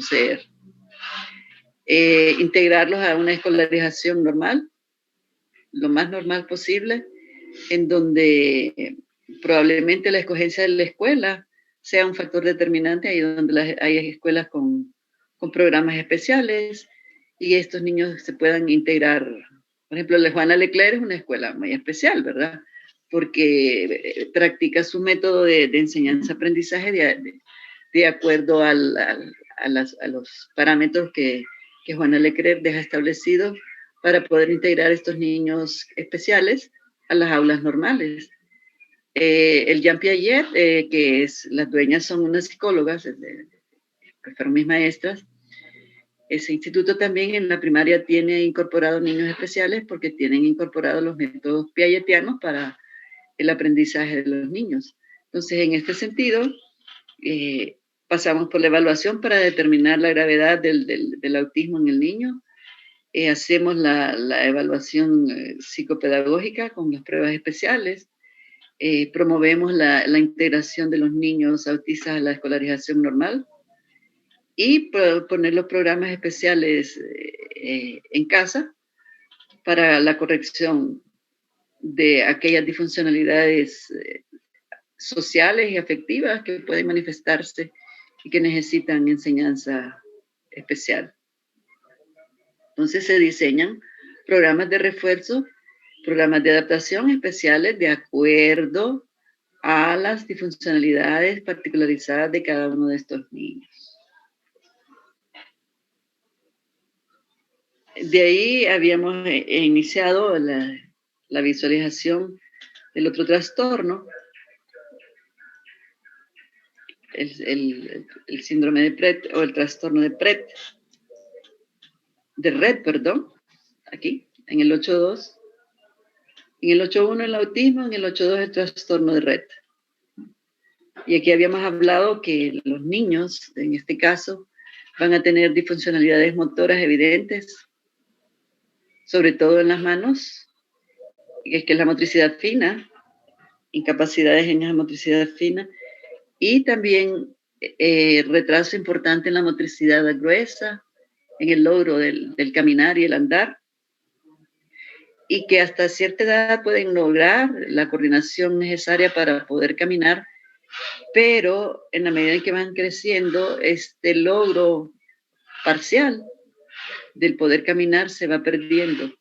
poseer. Integrarlos a una escolarización normal, lo más normal posible, en donde probablemente la escogencia de la escuela sea un factor determinante, ahí donde hay escuelas con programas especiales y estos niños se puedan integrar. Por ejemplo, la Juana Leclerc es una escuela muy especial, ¿verdad? Porque practica su método de enseñanza-aprendizaje de acuerdo a los parámetros que Juana Leclerc deja establecidos para poder integrar estos niños especiales a las aulas normales. El Jean Piaget, que las dueñas son unas psicólogas, que fueron mis maestras, ese instituto también en la primaria tiene incorporado niños especiales porque tienen incorporados los métodos piagetianos para el aprendizaje de los niños. Entonces, en este sentido, pasamos por la evaluación para determinar la gravedad del autismo en el niño. Hacemos la evaluación psicopedagógica con las pruebas especiales. Promovemos la integración de los niños autistas a la escolarización normal y poner los programas especiales en casa para la corrección de aquellas disfuncionalidades sociales y afectivas que pueden manifestarse y que necesitan enseñanza especial. Entonces se diseñan programas de refuerzo, programas de adaptación especiales de acuerdo a las disfuncionalidades particularizadas de cada uno de estos niños. De ahí habíamos iniciado la visualización del otro trastorno, el síndrome de Pret o el trastorno de Pret, de Rett, perdón, aquí, en el 8.2. En el 8.1 el autismo, en el 8.2 el trastorno de Rett. Y aquí habíamos hablado que los niños, en este caso, van a tener disfuncionalidades motoras evidentes, sobre todo en las manos, que es la motricidad fina, incapacidades en la motricidad fina, y también retraso importante en la motricidad gruesa, en el logro del caminar y el andar, y que hasta cierta edad pueden lograr la coordinación necesaria para poder caminar, pero en la medida en que van creciendo, este logro parcial del poder caminar se va perdiendo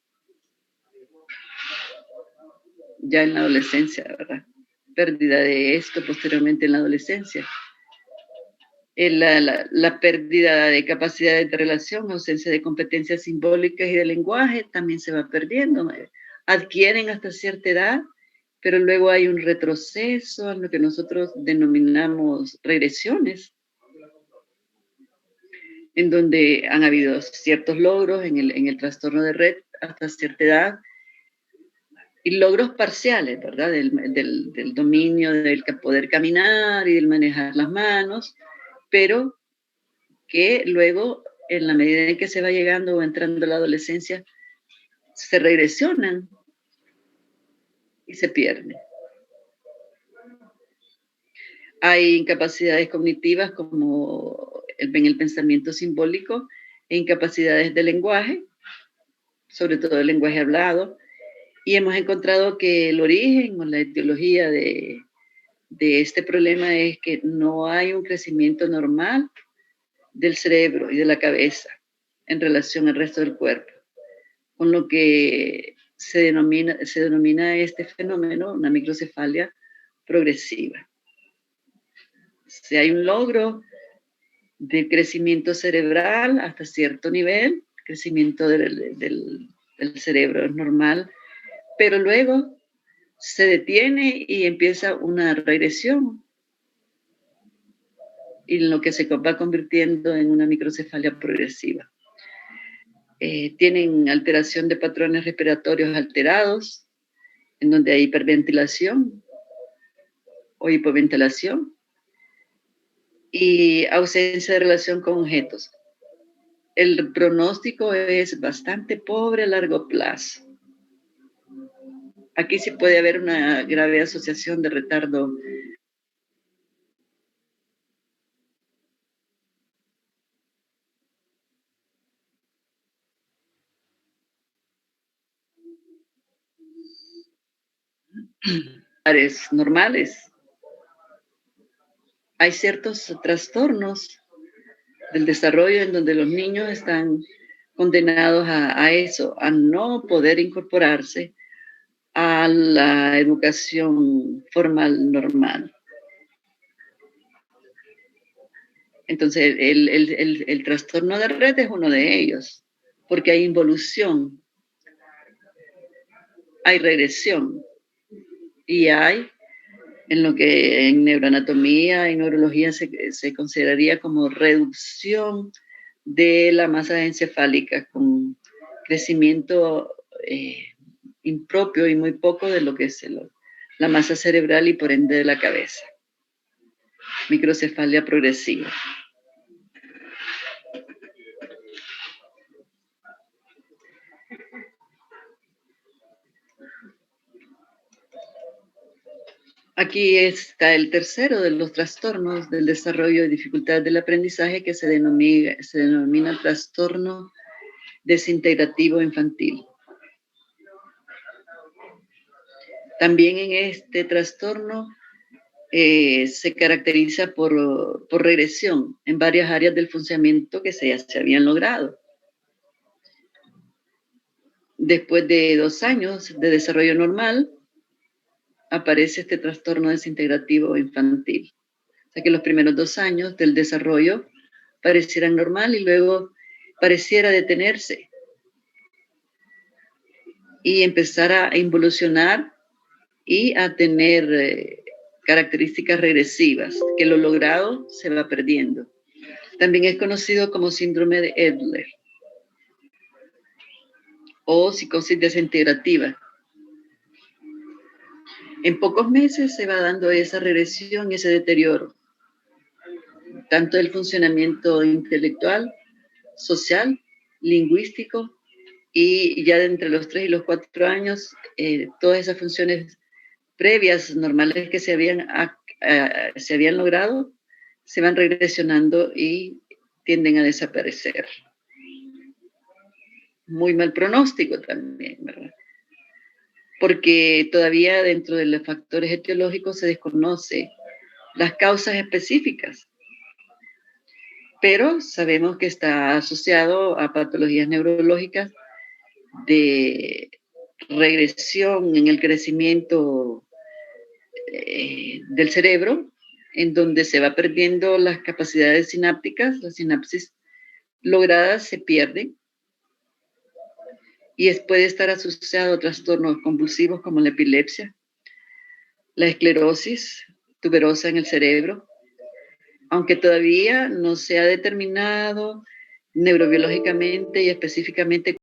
ya en la adolescencia, ¿verdad? Pérdida de esto posteriormente en la adolescencia. La pérdida de capacidades de relación, ausencia de competencias simbólicas y de lenguaje también se va perdiendo. Adquieren hasta cierta edad, pero luego hay un retroceso a lo que nosotros denominamos regresiones, en donde han habido ciertos logros en el trastorno de Rett hasta cierta edad, y logros parciales, ¿verdad? Del dominio, del poder caminar y del manejar las manos, pero que luego, en la medida en que se va llegando o entrando a la adolescencia, se regresionan y se pierden. Hay incapacidades cognitivas como en el pensamiento simbólico e incapacidades de lenguaje, sobre todo el lenguaje hablado, y hemos encontrado que el origen o la etiología de este problema es que no hay un crecimiento normal del cerebro y de la cabeza en relación al resto del cuerpo, con lo que se denomina este fenómeno una microcefalia progresiva. Si hay un logro de crecimiento cerebral hasta cierto nivel, crecimiento del cerebro es normal, pero luego se detiene y empieza una regresión, y lo que se va convirtiendo en una microcefalia progresiva. Tienen alteración de patrones respiratorios alterados, en donde hay hiperventilación o hipoventilación, y ausencia de relación con objetos. El pronóstico es bastante pobre a largo plazo. Aquí sí puede haber una grave asociación de retardo normales. Hay ciertos trastornos del desarrollo en donde los niños están condenados a eso, a no poder incorporarse a la educación formal normal. Entonces, el trastorno de red es uno de ellos, porque hay involución, hay regresión y hay en lo que en neuroanatomía y neurología se consideraría como reducción de la masa encefálica con crecimiento impropio y muy poco de lo que es la masa cerebral y por ende de la cabeza. Microcefalia progresiva. Aquí está el tercero de los trastornos del desarrollo y dificultad del aprendizaje que se denomina trastorno desintegrativo infantil. También en este trastorno se caracteriza por regresión en varias áreas del funcionamiento que se habían logrado. Después de 2 años de desarrollo normal, aparece este trastorno desintegrativo infantil. O sea que los primeros 2 años del desarrollo parecieran normal y luego pareciera detenerse y empezar a involucionar y a tener características regresivas, que lo logrado se va perdiendo. También es conocido como síndrome de Edler o psicosis desintegrativa. En pocos meses se va dando esa regresión y ese deterioro, tanto del funcionamiento intelectual, social, lingüístico, y ya de entre los 3 y los 4 años, todas esas funciones previas normales que se habían logrado, se van regresionando y tienden a desaparecer. Muy mal pronóstico también, ¿verdad? Porque todavía dentro de los factores etiológicos se desconoce las causas específicas, pero sabemos que está asociado a patologías neurológicas de regresión en el crecimiento del cerebro, en donde se va perdiendo las capacidades sinápticas, las sinapsis logradas se pierden y puede estar asociado a trastornos convulsivos como la epilepsia, la esclerosis tuberosa en el cerebro, aunque todavía no se ha determinado neurobiológicamente y específicamente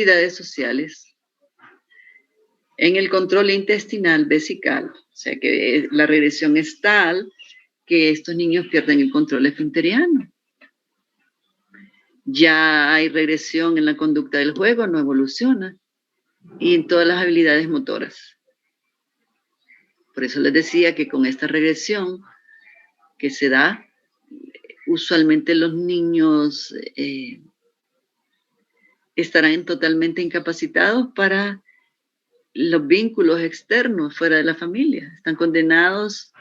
habilidades sociales. En el control intestinal vesical, o sea que la regresión es tal que estos niños pierden el control esfinteriano. Ya hay regresión en la conducta del juego, no evoluciona, y en todas las habilidades motoras. Por eso les decía que con esta regresión que se da, usualmente los niños estarán totalmente incapacitados para los vínculos externos fuera de la familia. Están condenados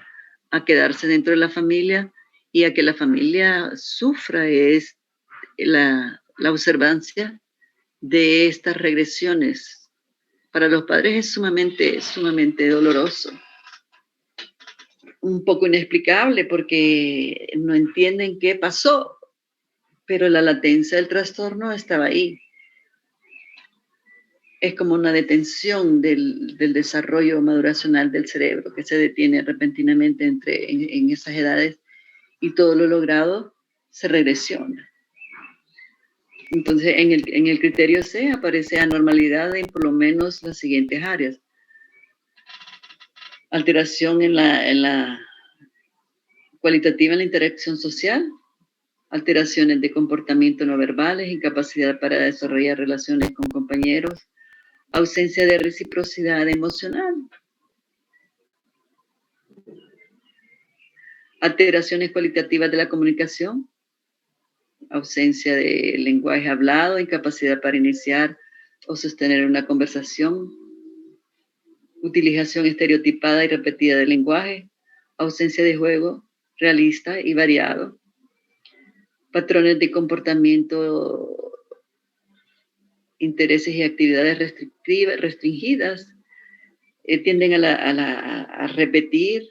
a quedarse dentro de la familia y a que la familia sufra la observancia de estas regresiones. Para los padres es sumamente doloroso. Un poco inexplicable porque no entienden qué pasó, pero la latencia del trastorno estaba ahí. Es como una detención del desarrollo maduracional del cerebro que se detiene repentinamente en esas edades y todo lo logrado se regresiona. Entonces, en el criterio C aparece anormalidad en por lo menos las siguientes áreas. Alteración en la cualitativa en la interacción social, alteraciones de comportamiento no verbales, incapacidad para desarrollar relaciones con compañeros, ausencia de reciprocidad emocional, alteraciones cualitativas de la comunicación, ausencia de lenguaje hablado, incapacidad para iniciar o sostener una conversación, utilización estereotipada y repetida del lenguaje, ausencia de juego realista y variado, patrones de comportamiento, intereses y actividades restringidas, tienden a repetir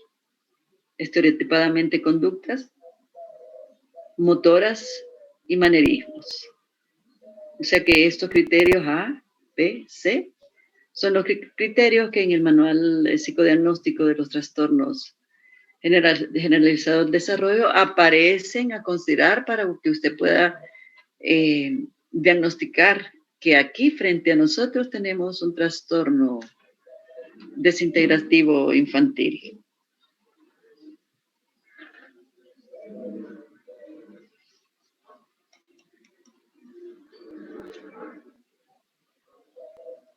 estereotipadamente conductas motoras y manerismos. O sea que estos criterios A, B, C son los criterios que en el manual psicodiagnóstico de los trastornos generalizados del desarrollo aparecen a considerar para que usted pueda diagnosticar que aquí frente a nosotros tenemos un trastorno desintegrativo infantil.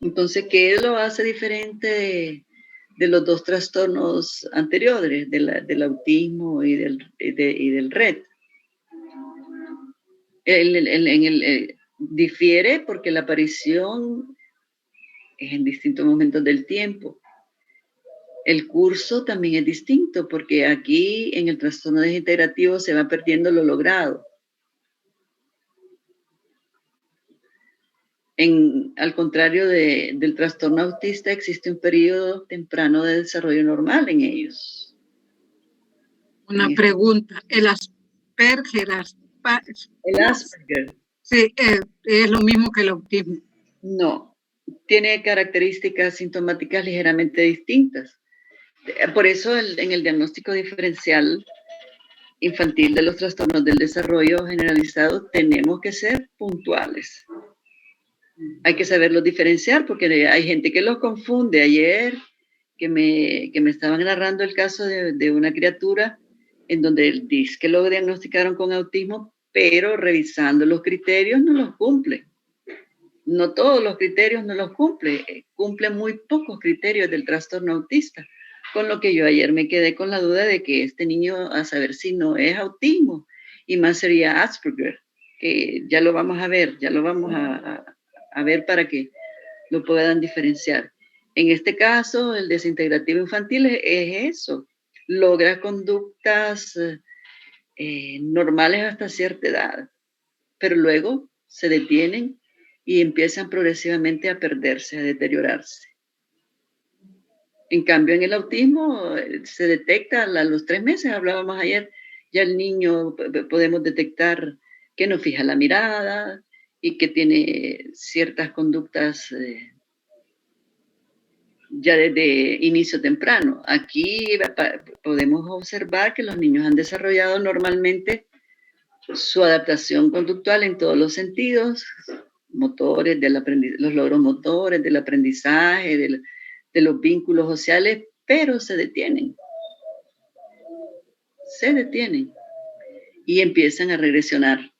Entonces, ¿qué lo hace diferente de los dos trastornos anteriores, del autismo y del RED? Difiere porque la aparición es en distintos momentos del tiempo. El curso también es distinto porque aquí en el trastorno desintegrativo se va perdiendo lo logrado. Al contrario del trastorno autista, existe un periodo temprano de desarrollo normal en ellos. Una pregunta, ¿el Asperger? El Asperger. Sí, es lo mismo que el autismo. No, tiene características sintomáticas ligeramente distintas. Por eso en el diagnóstico diferencial infantil de los trastornos del desarrollo generalizado tenemos que ser puntuales. Hay que saberlos diferenciar porque hay gente que los confunde. Ayer que me estaban narrando el caso de una criatura en donde dice que lo diagnosticaron con autismo, pero revisando los criterios no los cumple. No todos los criterios no los cumple. Cumple muy pocos criterios del trastorno autista. Con lo que yo ayer me quedé con la duda de que este niño, a saber si no es autismo, y más sería Asperger, que ya lo vamos a ver, ya lo vamos a ver para que lo puedan diferenciar. En este caso, el desintegrativo infantil es eso, logra conductas normales hasta cierta edad, pero luego se detienen y empiezan progresivamente a perderse, a deteriorarse. En cambio, en el autismo se detecta a los 3 meses, hablábamos ayer, ya el niño podemos detectar que no fija la mirada y que tiene ciertas conductas ya desde inicio temprano. Aquí podemos observar que los niños han desarrollado normalmente su adaptación conductual en todos los sentidos, motores, los logros motores, del aprendizaje, de los vínculos sociales, pero se detienen y empiezan a regresionar,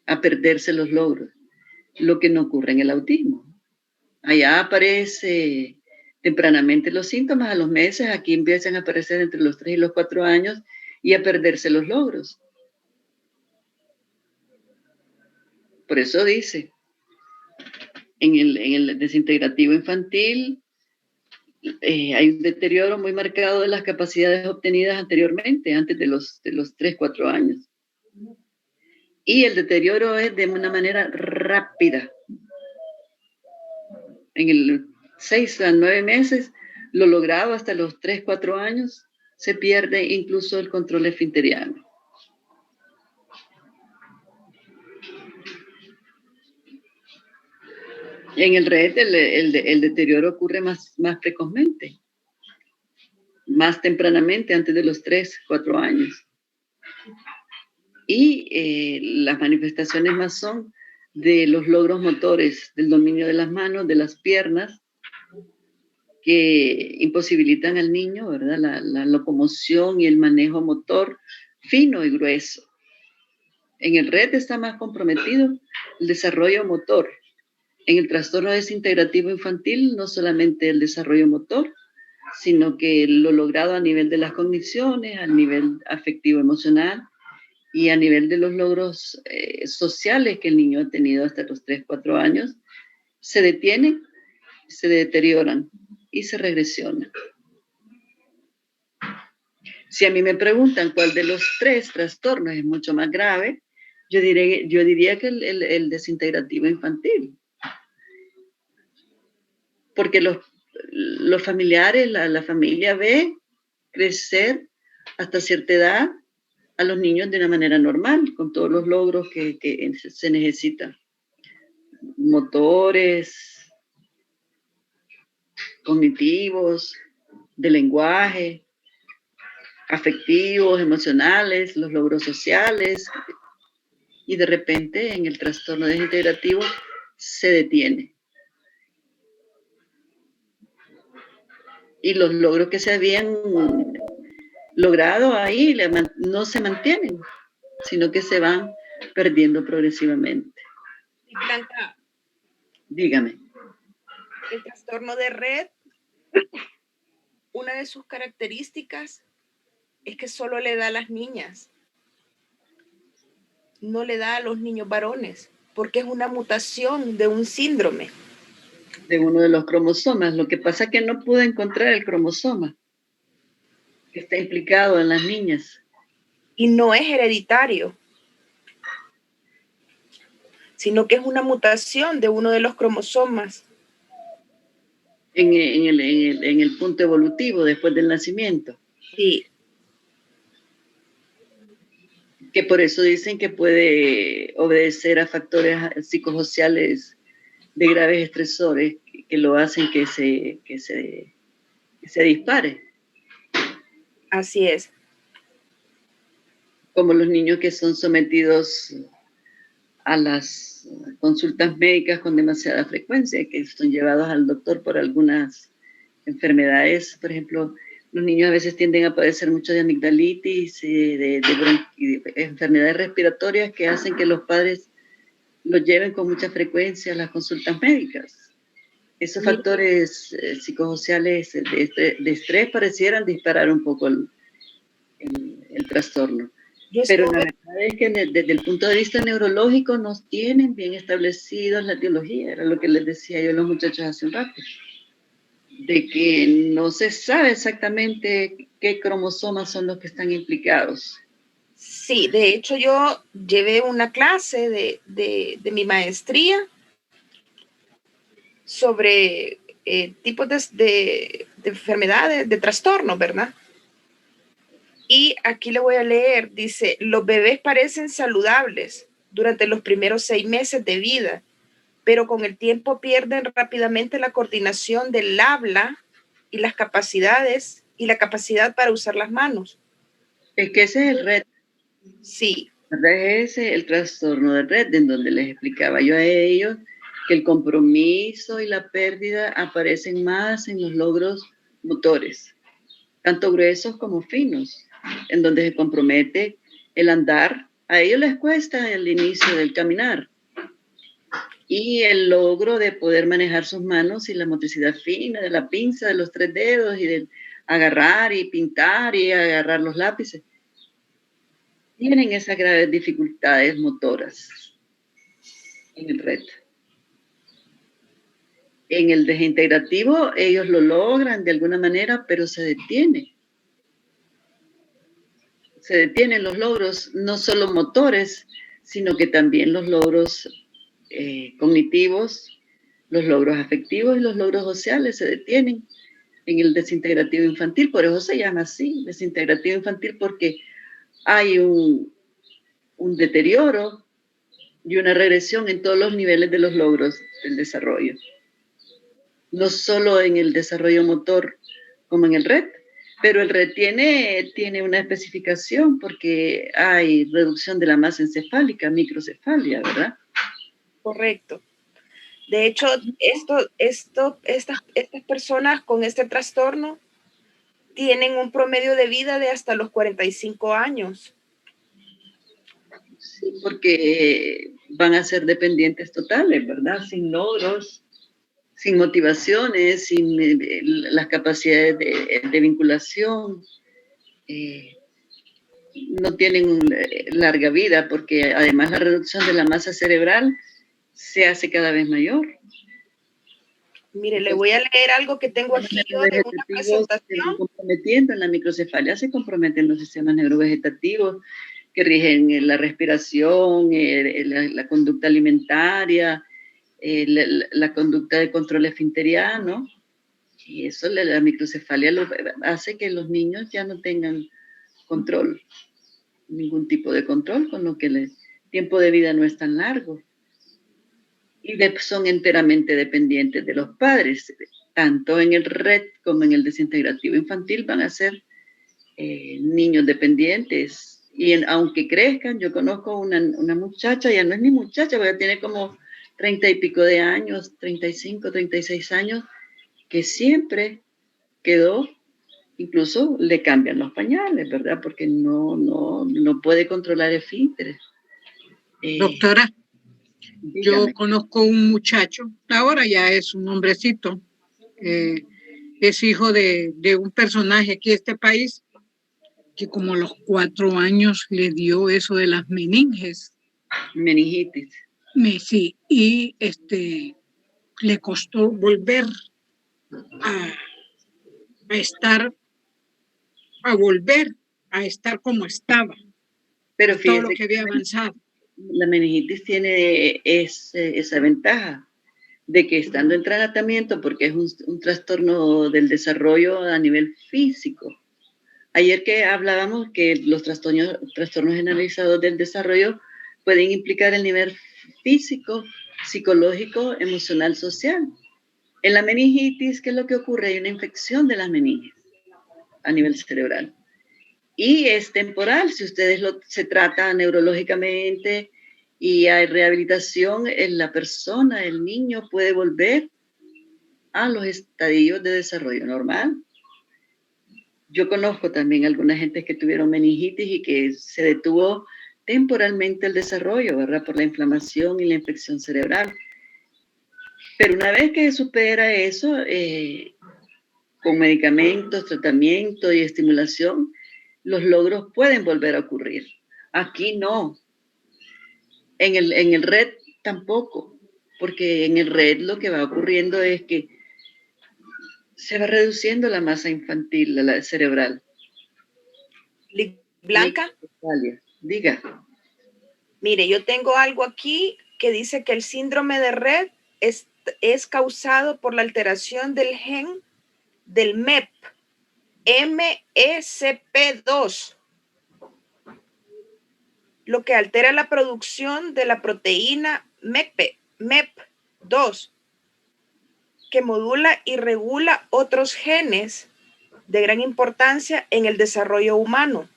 a perderse los logros, lo que no ocurre en el autismo. Allá aparece tempranamente los síntomas, a los meses, aquí empiezan a aparecer entre los 3 y los 4 años y a perderse los logros. Por eso dice, en el desintegrativo infantil hay un deterioro muy marcado de las capacidades obtenidas anteriormente, antes de los 3, 4 años. Y el deterioro es de una manera rápida. En el 6 a 9 meses, lo logrado hasta los 3, 4 años, se pierde incluso el control esfinteriano. En el RET el deterioro ocurre más precozmente, más tempranamente, antes de los 3, 4 años. Y las manifestaciones más son de los logros motores, del dominio de las manos, de las piernas, que imposibilitan al niño, ¿verdad? La locomoción y el manejo motor fino y grueso. En el RET está más comprometido el desarrollo motor. En el trastorno desintegrativo infantil, no solamente el desarrollo motor, sino que lo logrado a nivel de las cogniciones, a nivel afectivo emocional y a nivel de los logros sociales que el niño ha tenido hasta los 3, 4 años, se detienen, se deterioran y se regresionan. Si a mí me preguntan cuál de los 3 trastornos es mucho más grave, yo diría que el desintegrativo infantil. Porque los familiares, la familia ve crecer hasta cierta edad a los niños de una manera normal, con todos los logros que se necesitan. Motores, cognitivos, de lenguaje, afectivos, emocionales, los logros sociales, y de repente en el trastorno desintegrativo se detiene. Y los logros que se habían logrado ahí no se mantienen, sino que se van perdiendo progresivamente. Y Blanca, dígame. El trastorno de Rett, una de sus características es que solo le da a las niñas, no le da a los niños varones, porque es una mutación de un síndrome. De uno de los cromosomas. Lo que pasa es que no pude encontrar el cromosoma que está implicado en las niñas. Y no es hereditario, sino que es una mutación de uno de los cromosomas. En el punto evolutivo después del nacimiento. Sí. Que por eso dicen que puede obedecer a factores psicosociales de graves estresores que lo hacen que se dispare. Así es. Como los niños que son sometidos a las consultas médicas con demasiada frecuencia, que son llevados al doctor por algunas enfermedades. Por ejemplo, los niños a veces tienden a padecer mucho de amigdalitis, de enfermedades respiratorias que hacen que los padres los lleven con mucha frecuencia a las consultas médicas. Esos factores psicosociales de estrés parecieran disparar un poco el trastorno. Pero la verdad es que desde el punto de vista neurológico nos tienen bien establecidos la etiología, era lo que les decía yo a los muchachos hace un rato, de que no se sabe exactamente qué cromosomas son los que están implicados. Sí, de hecho yo llevé una clase de mi maestría sobre tipos de enfermedades, de trastornos, ¿verdad? Y aquí le voy a leer, dice, los bebés parecen saludables durante los primeros 6 meses de vida, pero con el tiempo pierden rápidamente la coordinación del habla y las capacidades y la capacidad para usar las manos. Es que ese es el reto. Sí, ¿Verdad? Es ese el trastorno de red, en donde les explicaba yo a ellos que el compromiso y la pérdida aparecen más en los logros motores, tanto gruesos como finos, en donde se compromete el andar. A ellos les cuesta el inicio del caminar y el logro de poder manejar sus manos y la motricidad fina de la pinza de los 3 dedos y de agarrar y pintar y agarrar los lápices. Tienen esas graves dificultades motoras en el reto. En el desintegrativo ellos lo logran de alguna manera, pero se detiene. Se detienen los logros, no solo motores, sino que también los logros cognitivos, los logros afectivos y los logros sociales se detienen en el desintegrativo infantil. Por eso se llama así, desintegrativo infantil, porque hay un deterioro y una regresión en todos los niveles de los logros del desarrollo. No solo en el desarrollo motor como en el RED, pero el RED tiene una especificación porque hay reducción de la masa encefálica, microcefalia, ¿verdad? Correcto. De hecho, estas personas con este trastorno tienen un promedio de vida de hasta los 45 años. Sí, porque van a ser dependientes totales, ¿verdad? Sin logros, sin motivaciones, sin las capacidades de vinculación. No tienen larga vida porque además la reducción de la masa cerebral se hace cada vez mayor. Mire, le voy a leer algo que tengo aquí yo de una presentación. Se van comprometiendo en la microcefalia, se comprometen los sistemas neurovegetativos que rigen la respiración, la conducta alimentaria, la conducta de control esfinteriano. Y eso, la microcefalia hace que los niños ya no tengan control, ningún tipo de control, con lo que el tiempo de vida no es tan largo. Y son enteramente dependientes de los padres. Tanto en el RED como en el desintegrativo infantil van a ser niños dependientes. Y aunque crezcan, yo conozco una muchacha, ya no es ni muchacha, porque tiene como 30 y pico de años, 35, 36 años, que siempre quedó, incluso le cambian los pañales, ¿verdad? Porque no puede controlar esfínteres. Doctora, yo conozco un muchacho, ahora ya es un hombrecito, es hijo de un personaje aquí de este país, que como a los 4 años le dio eso de las meninges. Meningitis. Sí, y le costó volver volver a estar como estaba. Pero todo lo que había avanzado. La meningitis tiene esa ventaja de que estando en tratamiento, porque es un trastorno del desarrollo a nivel físico. Ayer que hablábamos que los trastornos generalizados del desarrollo pueden implicar el nivel físico, psicológico, emocional, social. En la meningitis, ¿qué es lo que ocurre? Hay una infección de las meninges a nivel cerebral. Y es temporal, si ustedes se trata neurológicamente y hay rehabilitación, la persona, el niño puede volver a los estadios de desarrollo normal. Yo conozco también algunas gentes que tuvieron meningitis y que se detuvo temporalmente el desarrollo, ¿verdad? Por la inflamación y la infección cerebral. Pero una vez que supera eso, con medicamentos, tratamiento y estimulación, los logros pueden volver a ocurrir. Aquí no. En el RED tampoco, porque en el RED lo que va ocurriendo es que se va reduciendo la masa infantil, la cerebral. Blanca. Diga. Mire, yo tengo algo aquí que dice que el síndrome de RED es causado por la alteración del gen del MEP, MESP2, lo que altera la producción de la proteína MEP2, que modula y regula otros genes de gran importancia en el desarrollo humano.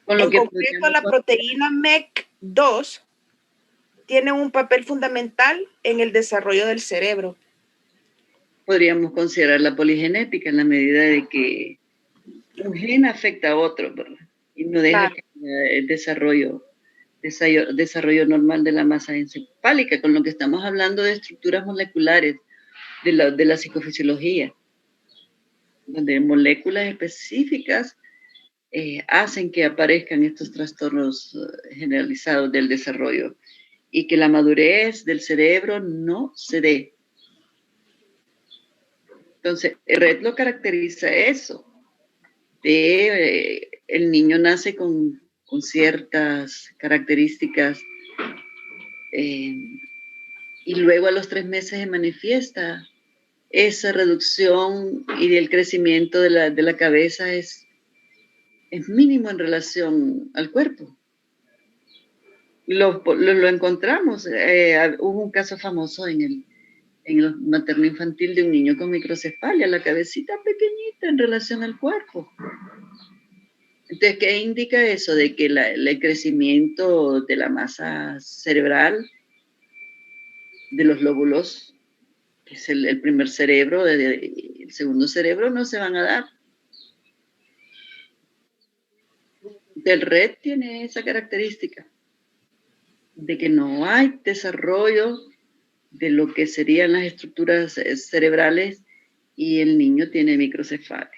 Con lo En que concreto, la proteína MEC2 tiene un papel fundamental en el desarrollo del cerebro. podríamos considerar la poligenética en la medida de que un gen afecta a otro, ¿verdad? Y no deja Claro. que el desarrollo normal de la masa encefálica, con lo que estamos hablando de estructuras moleculares de la psicofisiología, donde moléculas específicas hacen que aparezcan estos trastornos generalizados del desarrollo y que la madurez del cerebro no se dé. Entonces, Red lo caracteriza eso. El niño nace con ciertas características y luego a los 3 meses se manifiesta esa reducción y el crecimiento de la cabeza es mínimo en relación al cuerpo. Lo encontramos. Hubo un caso famoso en el materno infantil de un niño con microcefalia, la cabecita pequeñita en relación al cuerpo. Entonces, ¿qué indica eso? De que el crecimiento de la masa cerebral, de los lóbulos, que es el primer cerebro, el segundo cerebro, no se van a dar. Del Red tiene esa característica de que no hay desarrollo de lo que serían las estructuras cerebrales y el niño tiene microcefalia.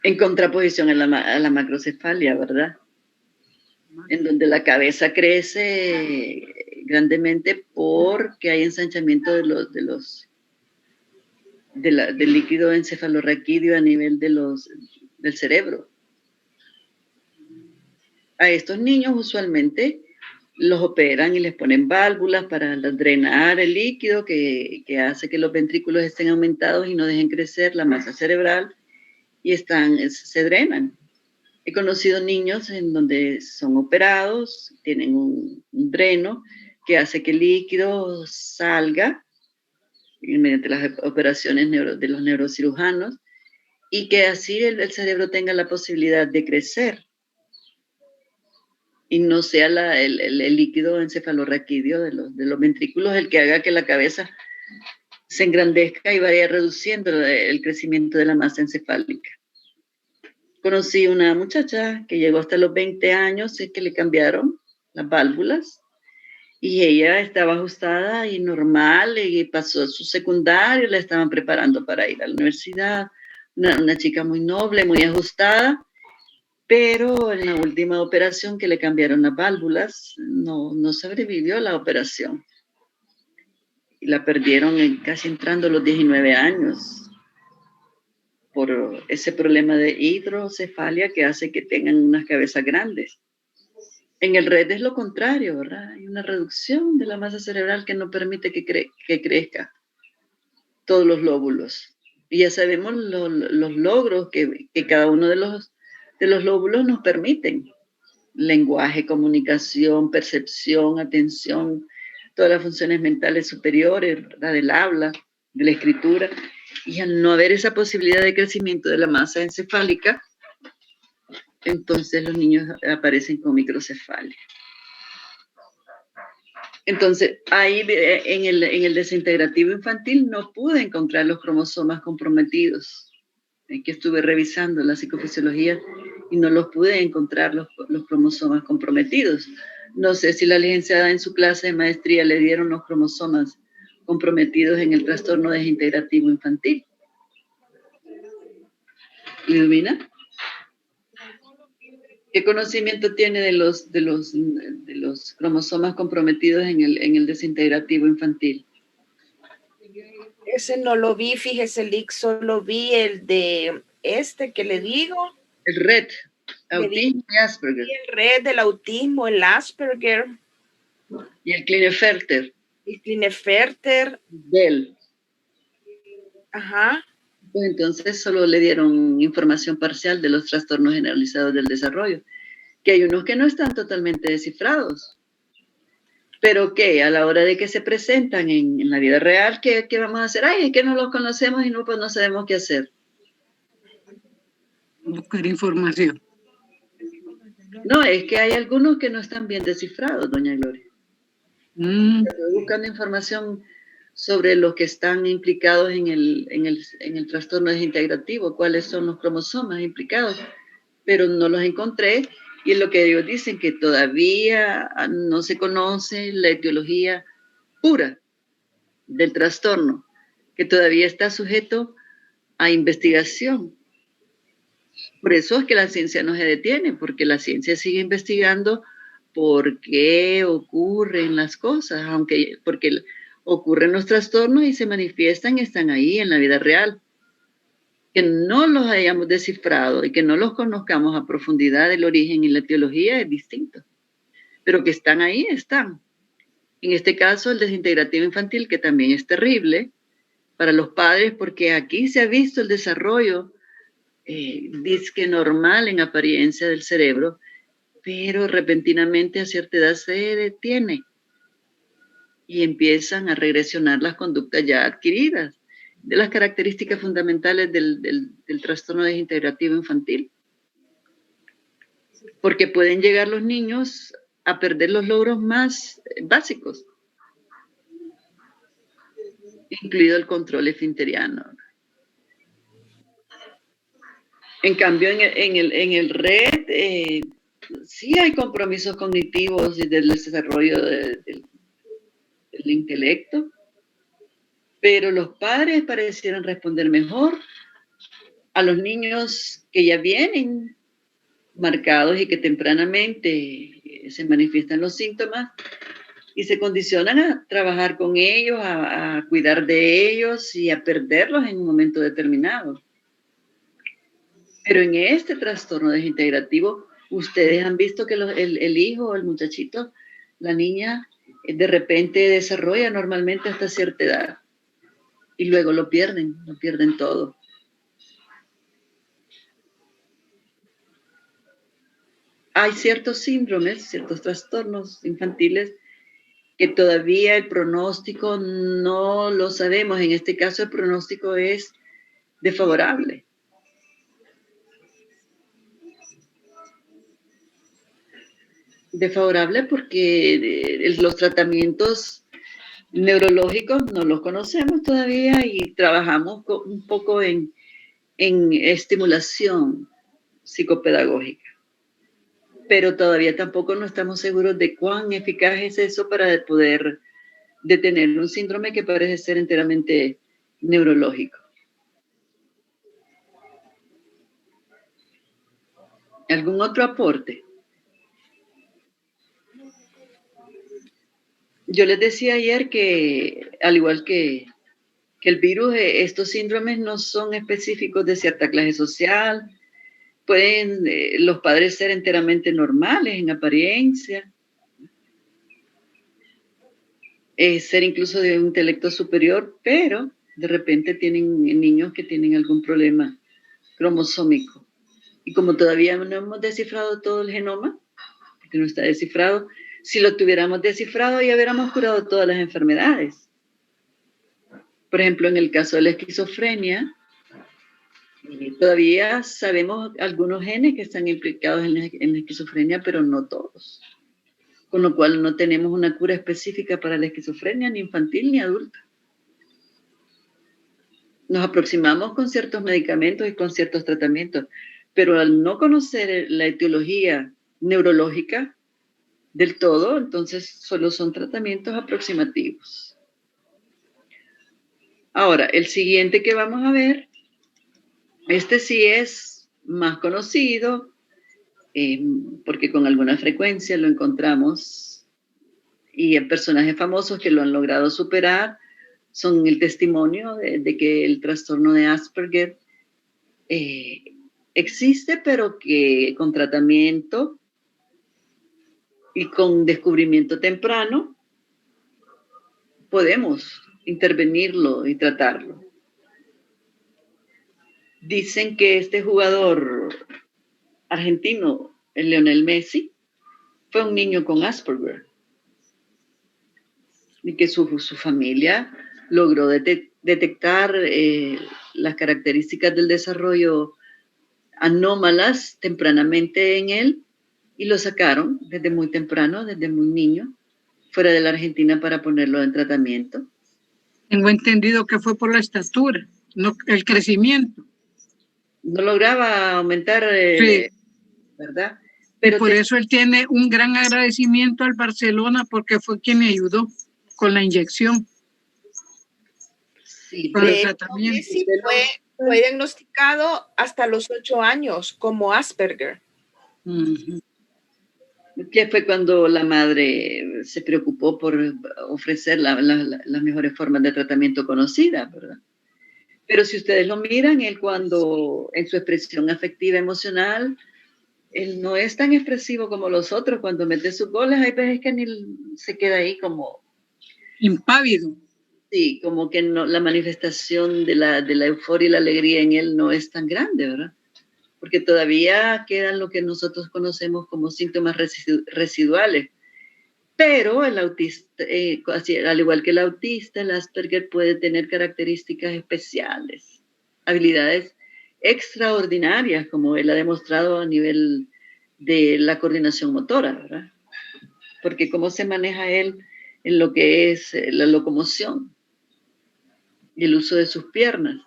En contraposición a la macrocefalia, ¿verdad? En donde la cabeza crece grandemente porque hay ensanchamiento del líquido encefalorraquídeo a nivel del cerebro. A estos niños usualmente los operan y les ponen válvulas para drenar el líquido que hace que los ventrículos estén aumentados y no dejen crecer la masa cerebral y se drenan. He conocido niños en donde son operados, tienen un dreno que hace que el líquido salga mediante las operaciones de los neurocirujanos y que así el cerebro tenga la posibilidad de crecer y no sea el líquido encefalorraquídeo de los ventrículos el que haga que la cabeza se engrandezca y vaya reduciendo el crecimiento de la masa encefálica. Conocí una muchacha que llegó hasta los 20 años y que le cambiaron las válvulas y ella estaba ajustada y normal y pasó su secundario, la estaban preparando para ir a la universidad, una chica muy noble, muy ajustada, pero en la última operación que le cambiaron las válvulas no sobrevivió la operación y la perdieron casi entrando a los 19 años. Por ese problema de hidrocefalia que hace que tengan unas cabezas grandes. En el Red es lo contrario, ¿verdad? Hay una reducción de la masa cerebral que no permite que crezca todos los lóbulos. Y ya sabemos los logros que cada uno de los lóbulos nos permiten. Lenguaje, comunicación, percepción, atención, todas las funciones mentales superiores, ¿verdad? Del habla, de la escritura. Y al no haber esa posibilidad de crecimiento de la masa encefálica, entonces los niños aparecen con microcefalia. Entonces, ahí en el desintegrativo infantil no pude encontrar los cromosomas comprometidos, que estuve revisando la psicofisiología y no los pude encontrar los cromosomas comprometidos. No sé si la licenciada en su clase de maestría le dieron los cromosomas comprometidos en el trastorno desintegrativo infantil. ¿Ilumina? ¿Qué conocimiento tiene de los cromosomas comprometidos en el desintegrativo infantil? Ese no lo vi, fíjese, Lick, solo vi el de que le digo. El Red, autismo y Asperger. El Red del autismo, el Asperger. Y el Klinefelter. El Klinefelter. Del. Ajá. Pues entonces solo le dieron información parcial de los trastornos generalizados del desarrollo, que hay unos que no están totalmente descifrados, pero que a la hora de que se presentan en la vida real, ¿qué vamos a hacer? Ay, es que no los conocemos y no sabemos qué hacer. buscar información. No, es que hay algunos que no están bien descifrados, doña Gloria. Estoy buscando información sobre los que están implicados en el trastorno desintegrativo, cuáles son los cromosomas implicados, pero no los encontré, y es lo que ellos dicen, que todavía no se conoce la etiología pura del trastorno, que todavía está sujeto a investigación. Por eso es que la ciencia no se detiene, porque la ciencia sigue investigando por qué ocurren las cosas, porque ocurren los trastornos y se manifiestan y están ahí en la vida real. Que no los hayamos descifrado y que no los conozcamos a profundidad el origen y la etiología es distinto, pero que están ahí, están. En este caso, el desintegrativo infantil, que también es terrible para los padres, porque aquí se ha visto el desarrollo disque normal en apariencia del cerebro, pero repentinamente a cierta edad se detiene y empiezan a regresionar las conductas ya adquiridas, de las características fundamentales del trastorno desintegrativo infantil. Porque pueden llegar los niños a perder los logros más básicos, incluido el control esfinteriano. En cambio, en el RED, sí hay compromisos cognitivos y del desarrollo del intelecto, pero los padres parecieran responder mejor a los niños que ya vienen marcados y que tempranamente se manifiestan los síntomas y se condicionan a trabajar con ellos, a cuidar de ellos y a perderlos en un momento determinado. Pero en este trastorno desintegrativo, ustedes han visto que el hijo, el muchachito, la niña, de repente desarrolla normalmente hasta cierta edad y luego lo pierden todo. Hay ciertos síndromes, ciertos trastornos infantiles que todavía el pronóstico no lo sabemos. En este caso el pronóstico es desfavorable. Desfavorable porque los tratamientos neurológicos no los conocemos todavía y trabajamos un poco en estimulación psicopedagógica. Pero todavía tampoco no estamos seguros de cuán eficaz es eso para poder detener un síndrome que parece ser enteramente neurológico. ¿Algún otro aporte? Yo les decía ayer que, al igual que el virus, estos síndromes no son específicos de cierta clase social. Pueden los padres ser enteramente normales en apariencia, ser incluso de un intelecto superior, pero de repente tienen niños que tienen algún problema cromosómico. Y como todavía no hemos descifrado todo el genoma, porque no está descifrado, si lo tuviéramos descifrado ya hubiéramos curado todas las enfermedades. Por ejemplo, en el caso de la esquizofrenia, todavía sabemos algunos genes que están implicados en la esquizofrenia, pero no todos. Con lo cual no tenemos una cura específica para la esquizofrenia, ni infantil ni adulta. Nos aproximamos con ciertos medicamentos y con ciertos tratamientos, pero al no conocer la etiología neurológica del todo, entonces solo son tratamientos aproximativos. Ahora, el siguiente que vamos a ver, este sí es más conocido, porque con alguna frecuencia lo encontramos, y en personajes famosos que lo han logrado superar, son el testimonio de que el trastorno de Asperger existe, pero que con tratamiento y con descubrimiento temprano podemos intervenirlo y tratarlo. Dicen que este jugador argentino, el Lionel Messi, fue un niño con Asperger y que su familia logró detectar las características del desarrollo anómalas tempranamente en él y lo sacaron desde muy temprano, desde muy niño, fuera de la Argentina para ponerlo en tratamiento. Tengo entendido que fue por la estatura, no el crecimiento. No lograba aumentar, Sí. ¿verdad? Pero por eso él tiene un gran agradecimiento al Barcelona porque fue quien me ayudó con la inyección. Sí, con el tratamiento. Sí, fue diagnosticado hasta los 8 años como Asperger. Que fue cuando la madre se preocupó por ofrecer las mejores formas de tratamiento conocidas, ¿verdad? Pero si ustedes lo miran, él cuando en su expresión afectiva emocional, él no es tan expresivo como los otros. Cuando mete sus goles, hay veces que ni se queda ahí como impávido. Sí, como que no, la manifestación de la euforia y la alegría en él no es tan grande, ¿verdad? Porque todavía quedan lo que nosotros conocemos como síntomas residuales. Pero el autista, al igual que el autista, el Asperger puede tener características especiales, habilidades extraordinarias, como él ha demostrado a nivel de la coordinación motora, ¿verdad? Porque cómo se maneja él en lo que es la locomoción y el uso de sus piernas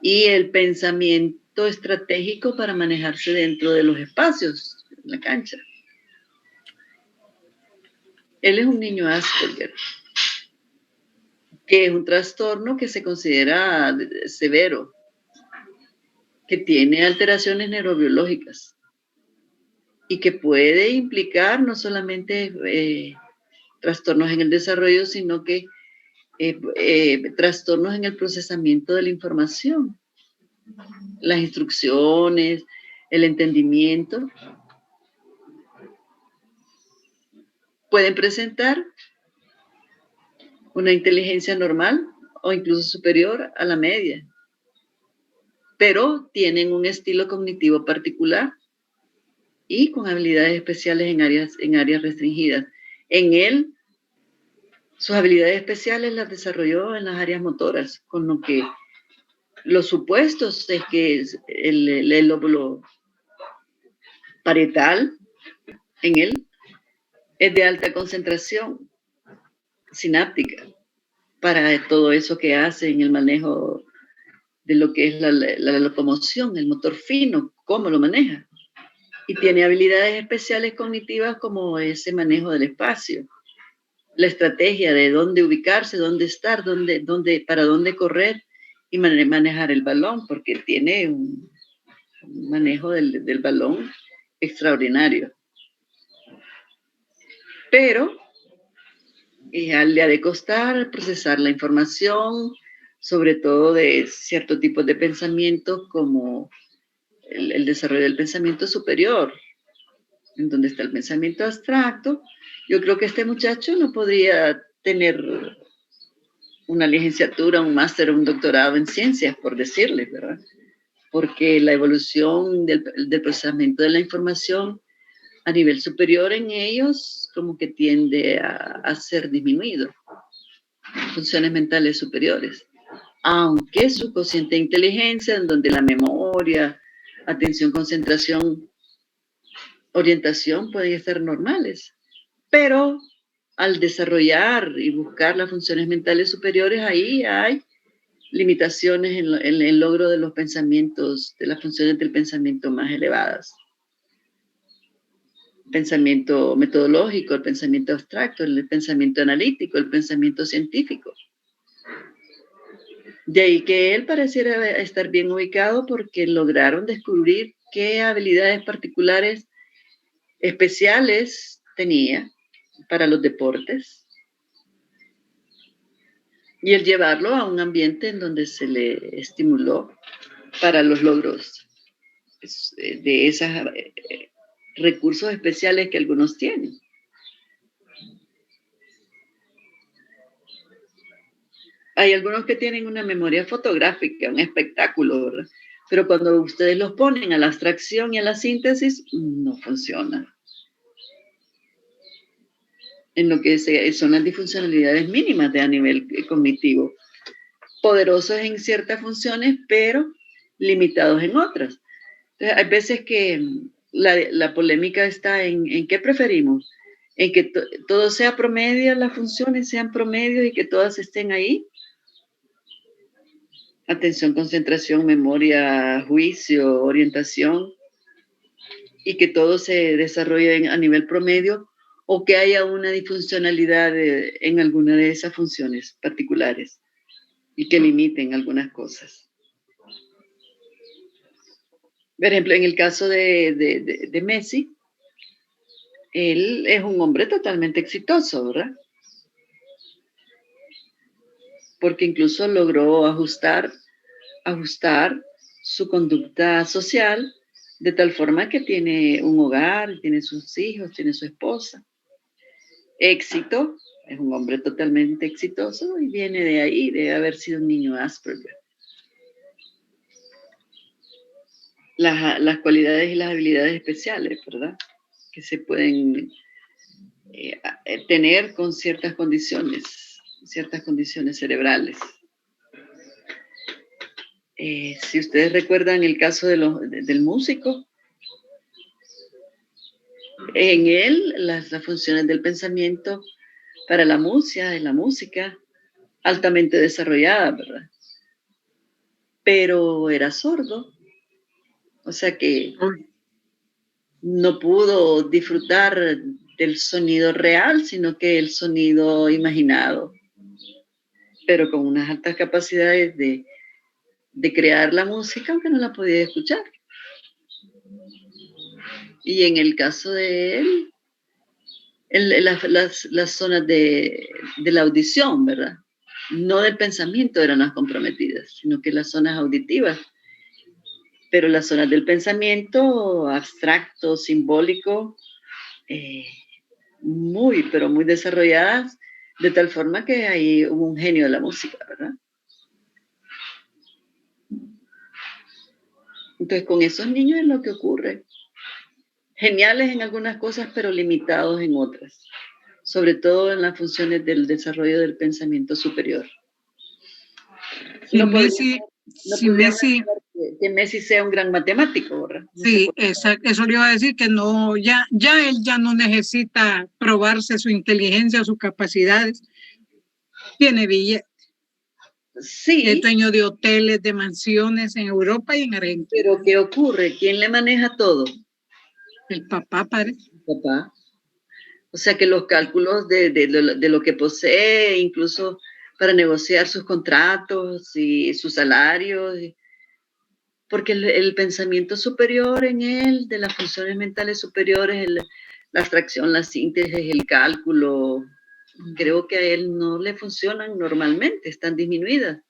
y el pensamiento estratégico para manejarse dentro de los espacios, en la cancha. Él es un niño Asperger, que es un trastorno que se considera severo, que tiene alteraciones neurobiológicas y que puede implicar no solamente trastornos en el desarrollo, sino que trastornos en el procesamiento de la información, las instrucciones, el entendimiento. Pueden presentar una inteligencia normal o incluso superior a la media, pero tienen un estilo cognitivo particular y con habilidades especiales en áreas restringidas. En él, sus habilidades especiales las desarrolló en las áreas motoras, con lo que los supuestos es que el lóbulo parietal en él es de alta concentración sináptica para todo eso que hace en el manejo de lo que es la locomoción, el motor fino, cómo lo maneja. Y tiene habilidades especiales cognitivas como ese manejo del espacio, la estrategia de dónde ubicarse, dónde estar, para dónde correr y manejar el balón, porque tiene un manejo del balón extraordinario. Pero le ha de costar procesar la información, sobre todo de ciertos tipos de pensamientos como el desarrollo del pensamiento superior, en donde está el pensamiento abstracto. Yo creo que este muchacho no podría tener una licenciatura, un máster o un doctorado en ciencias, por decirle, ¿verdad? Porque la evolución del procesamiento de la información a nivel superior en ellos como que tiende a ser disminuido. Funciones mentales superiores. Aunque su cociente de inteligencia, en donde la memoria, atención, concentración, orientación pueden estar normales. Pero al desarrollar y buscar las funciones mentales superiores, ahí hay limitaciones en el logro de los pensamientos, de las funciones del pensamiento más elevadas. Pensamiento metodológico, el pensamiento abstracto, el pensamiento analítico, el pensamiento científico. De ahí que él pareciera estar bien ubicado porque lograron descubrir qué habilidades particulares especiales tenía para los deportes y el llevarlo a un ambiente en donde se le estimuló para los logros de esos recursos especiales que algunos tienen. Hay algunos que tienen una memoria fotográfica, un espectáculo, ¿verdad? Pero cuando ustedes los ponen a la abstracción y a la síntesis, no funciona. En lo que son las disfuncionalidades mínimas a nivel cognitivo. Poderosos en ciertas funciones, pero limitados en otras. Hay veces que la polémica está en qué preferimos, en que todo sea promedio, las funciones sean promedio y que todas estén ahí. Atención, concentración, memoria, juicio, orientación, y que todo se desarrolle a nivel promedio, o que haya una disfuncionalidad en alguna de esas funciones particulares y que limiten algunas cosas. Por ejemplo, en el caso de Messi, él es un hombre totalmente exitoso, ¿verdad? Porque incluso logró ajustar su conducta social de tal forma que tiene un hogar, tiene sus hijos, tiene su esposa. Éxito, es un hombre totalmente exitoso y viene de ahí, de haber sido un niño Asperger. Las cualidades y las habilidades especiales, ¿verdad? Que se pueden tener con ciertas condiciones cerebrales. Si ustedes recuerdan el caso del músico, en él las funciones del pensamiento para la música altamente desarrollada, ¿verdad? Pero era sordo, o sea que no pudo disfrutar del sonido real, sino que el sonido imaginado, pero con unas altas capacidades de crear la música, aunque no la podía escuchar. Y en el caso de él, las zonas de la audición, ¿verdad? No del pensamiento eran las comprometidas, sino que las zonas auditivas. Pero las zonas del pensamiento abstracto, simbólico, pero muy desarrolladas, de tal forma que ahí hubo un genio de la música, ¿verdad? Entonces, con esos niños es lo que ocurre. Geniales en algunas cosas, pero limitados en otras. Sobre todo en las funciones del desarrollo del pensamiento superior. No podríamos que Messi sea un gran matemático, ¿verdad? No sí, exacto. Eso le iba a decir que no, él ya no necesita probarse su inteligencia, sus capacidades. Tiene billete. Sí. Es dueño de hoteles, de mansiones en Europa y en Argentina. Pero ¿qué ocurre? ¿Quién le maneja todo? El papá, parece. El papá. O sea que los cálculos de lo que posee, incluso para negociar sus contratos y sus salarios, porque el pensamiento superior en él, de las funciones mentales superiores, la abstracción, la síntesis, el cálculo, creo que a él no le funcionan normalmente, están disminuidas,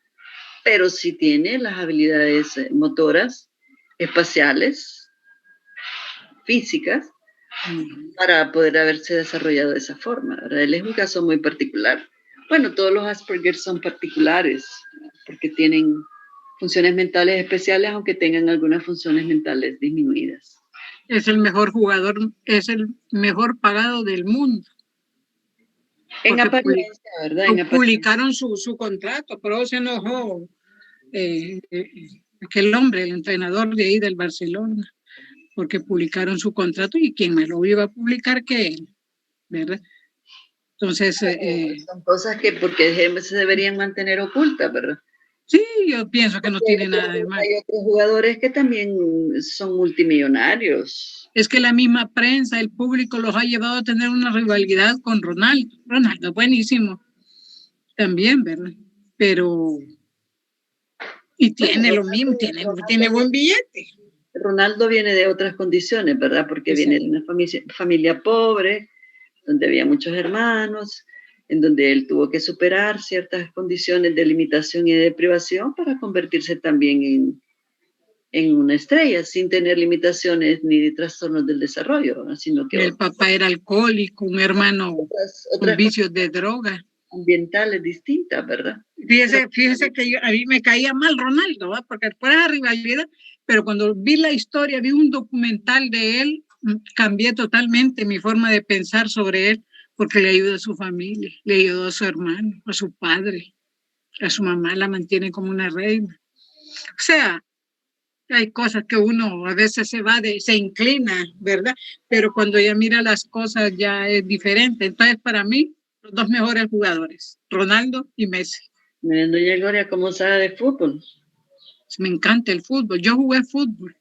pero sí tiene las habilidades motoras, espaciales, físicas, para poder haberse desarrollado de esa forma, ¿verdad? Él es un caso muy particular. Bueno, todos los Asperger son particulares, porque tienen funciones mentales especiales, aunque tengan algunas funciones mentales disminuidas. Es el mejor jugador, es el mejor pagado del mundo. En apariencia, ¿verdad? Publicaron su contrato, pero se enojó aquel hombre, el entrenador de ahí del Barcelona, porque publicaron su contrato y quien me lo iba a publicar que él, ¿verdad? Entonces... son cosas que porque se deberían mantener ocultas, ¿verdad? Sí, yo pienso que no tiene nada de malo. Hay otros jugadores que también son multimillonarios. Es que la misma prensa, el público los ha llevado a tener una rivalidad con Ronaldo. Ronaldo es buenísimo también, ¿verdad? Pero... Y tiene lo mismo, tiene buen billete. Ronaldo viene de otras condiciones, ¿verdad? Porque viene de una familia pobre, donde había muchos hermanos, en donde él tuvo que superar ciertas condiciones de limitación y de privación para convertirse también en una estrella, sin tener limitaciones ni de trastornos del desarrollo, sino que... El papá era alcohólico, un hermano con vicios de droga. Ambientales distintas, ¿verdad? Fíjese que a mí me caía mal Ronaldo, ¿verdad? Porque después de la rivalidad, pero cuando vi la historia, vi un documental de él, cambié totalmente mi forma de pensar sobre él, porque le ayudó a su familia, le ayudó a su hermano, a su padre, a su mamá, la mantiene como una reina. O sea, hay cosas que uno a veces se inclina, ¿verdad? Pero cuando ya mira las cosas ya es diferente. Entonces, para mí, los dos mejores jugadores, Ronaldo y Messi. Miren, doña Gloria, ¿cómo sabe de fútbol? Me encanta el fútbol. Yo jugué fútbol.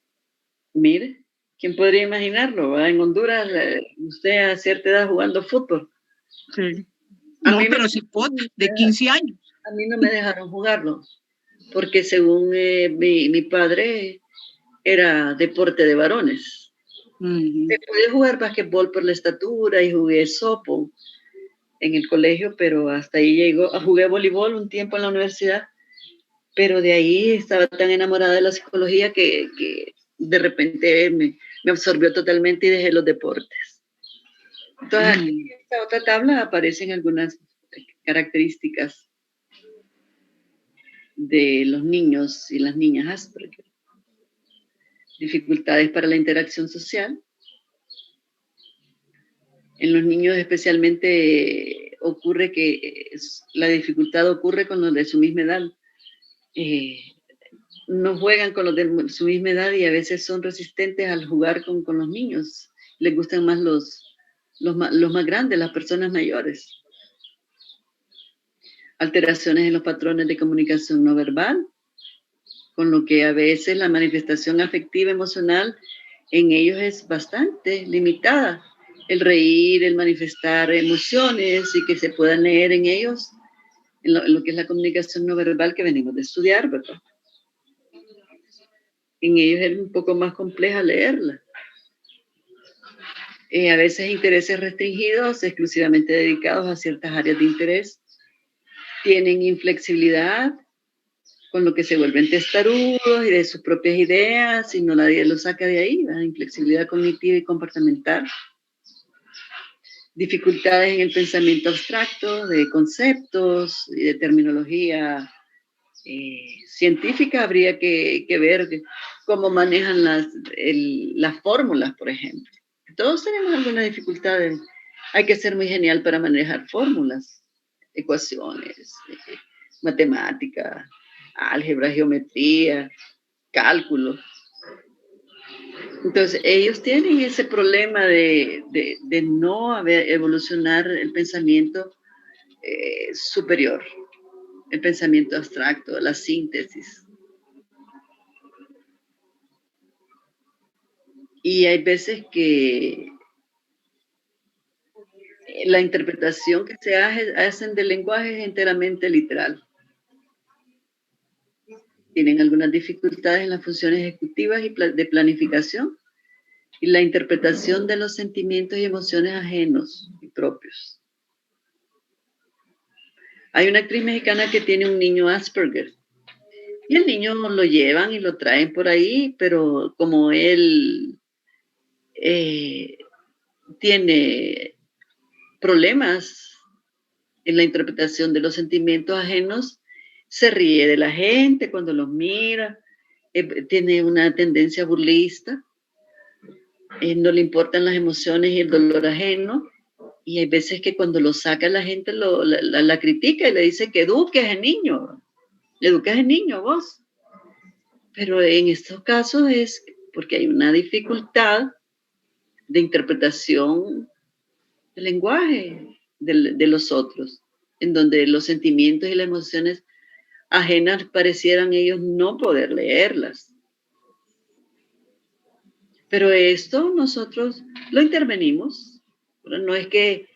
Mire, ¿quién podría imaginarlo? ¿Va? En Honduras, usted a cierta edad jugando fútbol. Sí. No, pero sí, de 15 años. A mí no me dejaron jugarlo, porque según mi padre era deporte de varones. Se puede jugar basquetbol por la estatura y jugué softball en el colegio, pero hasta ahí llegó. Jugué voleibol un tiempo en la universidad, pero de ahí estaba tan enamorada de la psicología que de repente me absorbió totalmente y dejé los deportes. Entonces, aquí en esta otra tabla aparecen algunas características de los niños y las niñas Asperger. Dificultades para la interacción social. En los niños especialmente ocurre que la dificultad ocurre con los de su misma edad. No juegan con los de su misma edad y a veces son resistentes al jugar con los niños. Les gustan más los más grandes, las personas mayores. Alteraciones en los patrones de comunicación no verbal, con lo que a veces la manifestación afectiva emocional en ellos es bastante limitada. El reír, el manifestar emociones y que se puedan leer en ellos, en lo que es la comunicación no verbal que venimos de estudiar, ¿verdad? En ellos es un poco más compleja leerla. A veces intereses restringidos, exclusivamente dedicados a ciertas áreas de interés. Tienen inflexibilidad, con lo que se vuelven testarudos y de sus propias ideas, y no nadie los saca de ahí, ¿verdad? Inflexibilidad cognitiva y comportamental. Dificultades en el pensamiento abstracto, de conceptos y de terminología científica. Habría que ver cómo manejan las fórmulas, por ejemplo. Todos tenemos alguna dificultad. Hay que ser muy genial para manejar fórmulas, ecuaciones, matemática, álgebra, geometría, cálculo. Entonces, ellos tienen ese problema de no evolucionar el pensamiento superior, el pensamiento abstracto, la síntesis. Y hay veces que la interpretación que se hacen del lenguaje es enteramente literal. Tienen algunas dificultades en las funciones ejecutivas y de planificación y la interpretación de los sentimientos y emociones ajenos y propios. Hay una actriz mexicana que tiene un niño Asperger y el niño lo llevan y lo traen por ahí, pero como él tiene problemas en la interpretación de los sentimientos ajenos, se ríe de la gente cuando los mira, tiene una tendencia burlista, no le importan las emociones y el dolor ajeno, y hay veces que cuando lo saca la gente la critica y le dice que eduques al niño, vos. Pero en estos casos es porque hay una dificultad de interpretación del lenguaje de los otros, en donde los sentimientos y las emociones ajenas parecieran ellos no poder leerlas. Pero esto nosotros lo intervenimos. No es que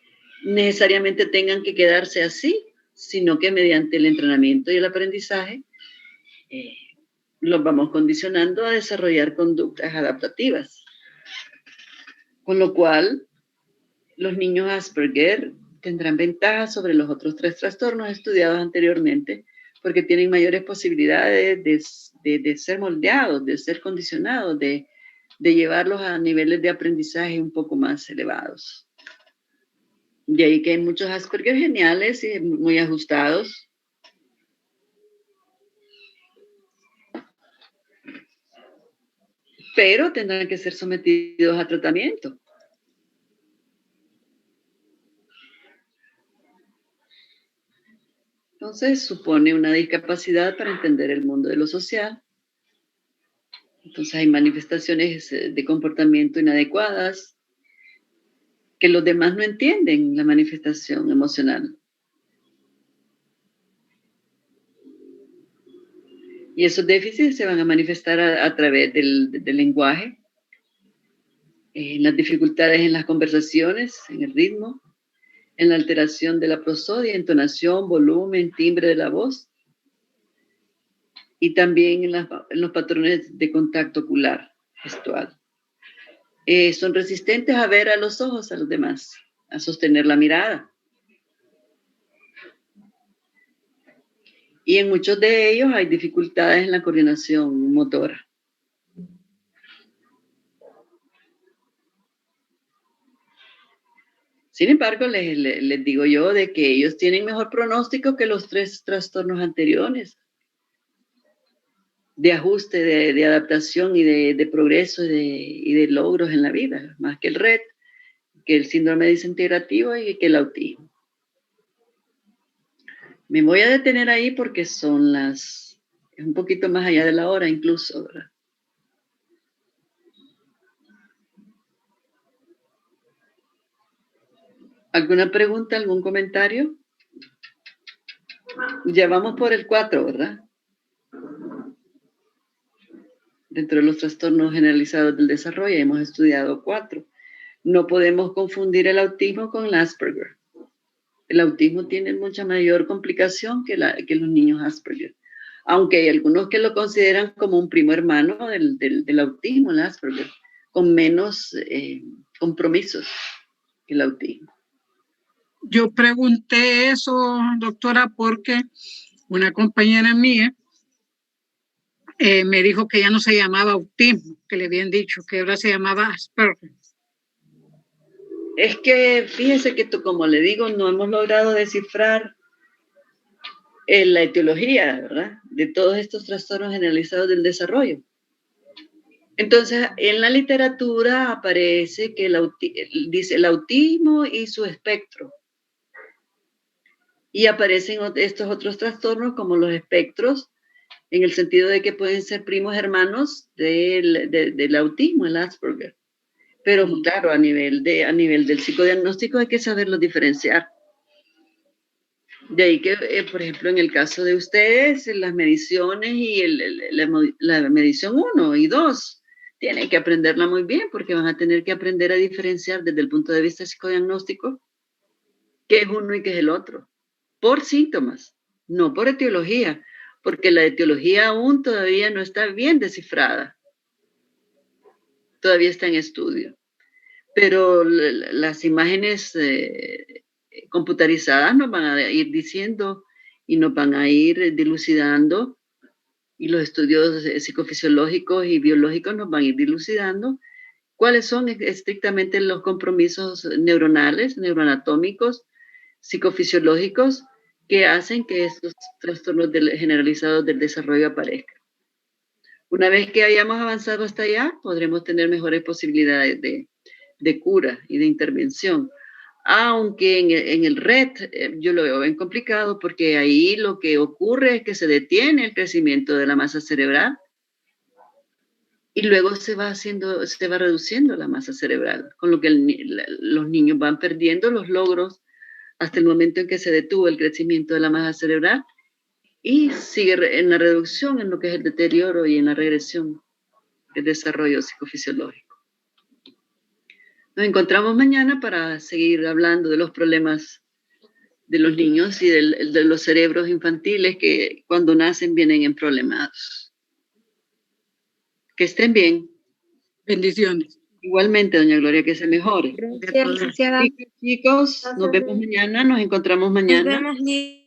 necesariamente tengan que quedarse así, sino que mediante el entrenamiento y el aprendizaje los vamos condicionando a desarrollar conductas adaptativas. Con lo cual, los niños Asperger tendrán ventajas sobre los otros 3 trastornos estudiados anteriormente, porque tienen mayores posibilidades de ser moldeados, de ser condicionados, de llevarlos a niveles de aprendizaje un poco más elevados. De ahí que hay muchos Asperger geniales y muy ajustados. Pero tendrán que ser sometidos a tratamiento. Entonces, supone una discapacidad para entender el mundo de lo social. Entonces hay manifestaciones de comportamiento inadecuadas que los demás no entienden la manifestación emocional. Y esos déficits se van a manifestar a través del lenguaje, en las dificultades en las conversaciones, en el ritmo, en la alteración de la prosodia, entonación, volumen, timbre de la voz, y también en los patrones de contacto ocular, gestual. Son resistentes a ver a los ojos a los demás, a sostener la mirada. Y en muchos de ellos hay dificultades en la coordinación motora. Sin embargo, les digo yo de que ellos tienen mejor pronóstico que los 3 trastornos anteriores de ajuste, de adaptación y de progreso y de logros en la vida, más que el RED, que el síndrome desintegrativo y que el autismo. Me voy a detener ahí porque es un poquito más allá de la hora incluso, ¿verdad? ¿Alguna pregunta, algún comentario? Ya vamos por el 4, ¿verdad? Dentro de los trastornos generalizados del desarrollo hemos estudiado 4. No podemos confundir el autismo con el Asperger. El autismo tiene mucha mayor complicación que los niños Asperger. Aunque hay algunos que lo consideran como un primo hermano del autismo, el Asperger, con menos compromisos que el autismo. Yo pregunté eso, doctora, porque una compañera mía me dijo que ya no se llamaba autismo, que le habían dicho que ahora se llamaba Asperger. Es que fíjese que como le digo, no hemos logrado descifrar la etiología, ¿verdad?, de todos estos trastornos generalizados del desarrollo. Entonces, en la literatura aparece que dice el autismo y su espectro. Y aparecen estos otros trastornos como los espectros, en el sentido de que pueden ser primos hermanos del autismo, el Asperger. Pero claro, a nivel del psicodiagnóstico hay que saberlos diferenciar. De ahí que, por ejemplo, en el caso de ustedes, las mediciones y la medición 1 y 2, tienen que aprenderla muy bien porque van a tener que aprender a diferenciar desde el punto de vista psicodiagnóstico qué es uno y qué es el otro. Por síntomas, no por etiología, porque la etiología aún todavía no está bien descifrada. Todavía está en estudio. Pero las imágenes computarizadas nos van a ir diciendo y nos van a ir dilucidando, y los estudios psicofisiológicos y biológicos nos van a ir dilucidando cuáles son estrictamente los compromisos neuronales, neuroanatómicos, psicofisiológicos que hacen que estos trastornos generalizados del desarrollo aparezcan. Una vez que hayamos avanzado hasta allá, podremos tener mejores posibilidades de cura y de intervención. Aunque en el RED yo lo veo bien complicado porque ahí lo que ocurre es que se detiene el crecimiento de la masa cerebral y luego se va reduciendo la masa cerebral, con lo que los niños van perdiendo los logros hasta el momento en que se detuvo el crecimiento de la masa cerebral y sigue en la reducción, en lo que es el deterioro y en la regresión del desarrollo psicofisiológico. Nos encontramos mañana para seguir hablando de los problemas de los niños y de los cerebros infantiles que cuando nacen vienen en problemados. Que estén bien. Bendiciones. Igualmente, doña Gloria, que se mejore. Gracias, licenciada. Chicos, nos vemos mañana, nos encontramos mañana. Nos vemos.